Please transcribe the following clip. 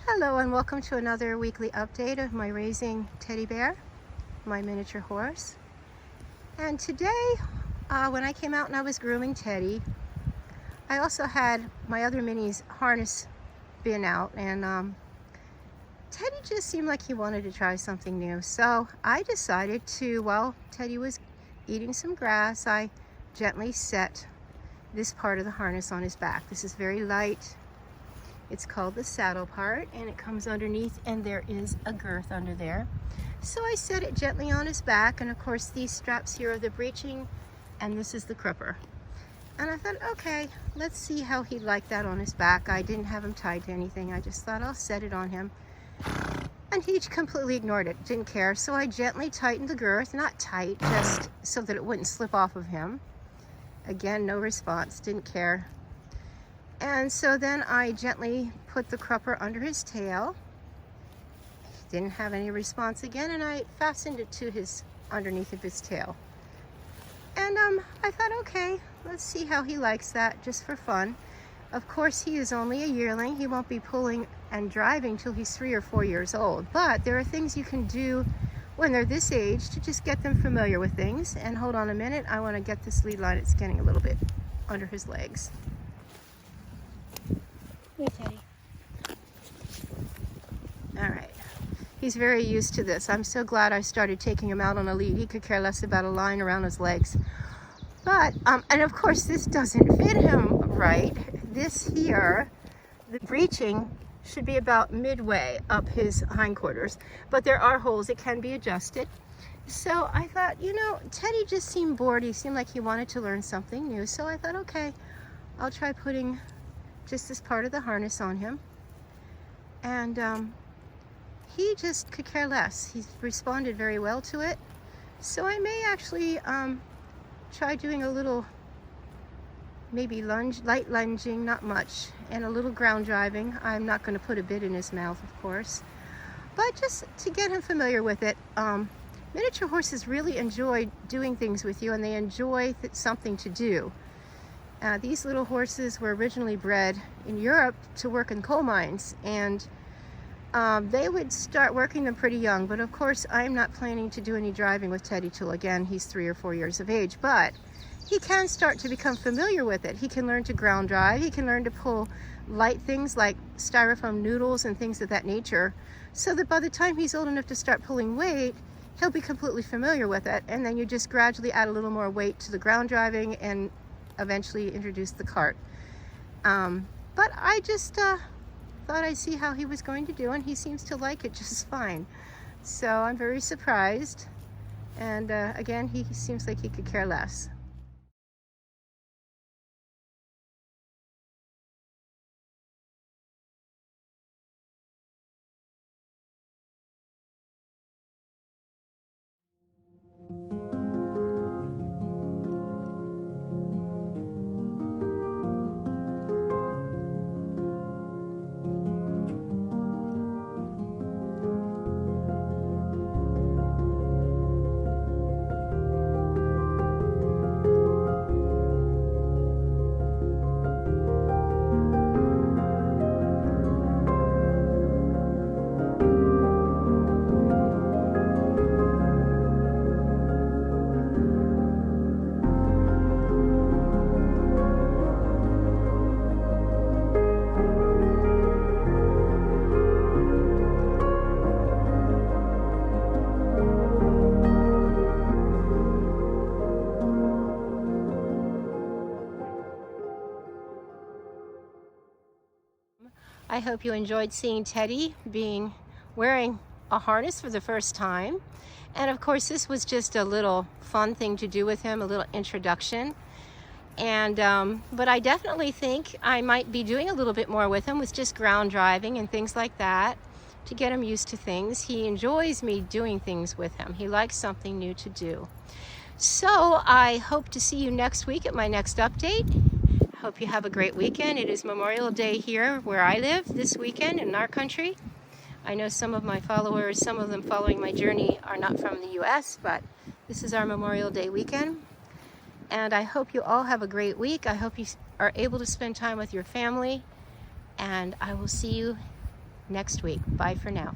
Hello and welcome to another weekly update of my raising teddy bear, my miniature horse. And today, when I came out and I was grooming Teddy, I also had my other mini's harness bin out, and Teddy just seemed like he wanted to try something new. So I decided to, while Teddy was eating some grass, I gently set this part of the harness on his back. This is very light. It's called the saddle part, and it comes underneath, and there is a girth under there. So I set it gently on his back, and of course these straps here are the breeching, and this is the crupper. And I thought, okay, let's see how he'd like that on his back. I didn't have him tied to anything. I just thought I'll set it on him. And he completely ignored it, didn't care. So I gently tightened the girth, not tight, just so that it wouldn't slip off of him. Again, no response, didn't care. And so then I gently put the crupper under his tail. He didn't have any response again, and I fastened it to his underneath of his tail. And I thought, okay, let's see how he likes that, just for fun. Of course, he is only a yearling. He won't be pulling and driving till he's 3 or 4 years old. But there are things you can do when they're this age to just get them familiar with things. And hold on a minute, I want to get this lead line. It's getting a little bit under his legs. Hey, Teddy. All right. He's very used to this. I'm so glad I started taking him out on a lead. He could care less about a line around his legs. But, and of course this doesn't fit him right. This here, the breeching should be about midway up his hindquarters. But there are holes, it can be adjusted. So I thought, you know, Teddy just seemed bored. He seemed like he wanted to learn something new. So I thought, okay, I'll try putting just this part of the harness on him. And he just could care less. He responded very well to it. So I may actually try doing a little, maybe light lunging, not much, and a little ground driving. I'm not going to put a bit in his mouth, of course, but just to get him familiar with it. Miniature horses really enjoy doing things with you, and they enjoy something to do. These little horses were originally bred in Europe to work in coal mines, and they would start working them pretty young. But of course, I'm not planning to do any driving with Teddy till, again, he's 3 or 4 years of age. But he can start to become familiar with it. He can learn to ground drive. He can learn to pull light things like styrofoam noodles and things of that nature, so that by the time he's old enough to start pulling weight, he'll be completely familiar with it. And then you just gradually add a little more weight to the ground driving and eventually introduce the cart. But I just thought I'd see how he was going to do, and he seems to like it just fine. So I'm very surprised. And again, he seems like he could care less. I hope you enjoyed seeing Teddy wearing a harness for the first time. And of course, this was just a little fun thing to do with him, a little introduction. And but I definitely think I might be doing a little bit more with him, with just ground driving and things like that, to get him used to things. He enjoys me doing things with him. He likes something new to do. So I hope to see you next week at my next update. Hope you have a great weekend. It is Memorial Day here where I live this weekend in our country. I know some of my followers, some of them following my journey, are not from the US, but this is our Memorial Day weekend. And I hope you all have a great week. I hope you are able to spend time with your family, and I will see you next week. Bye for now.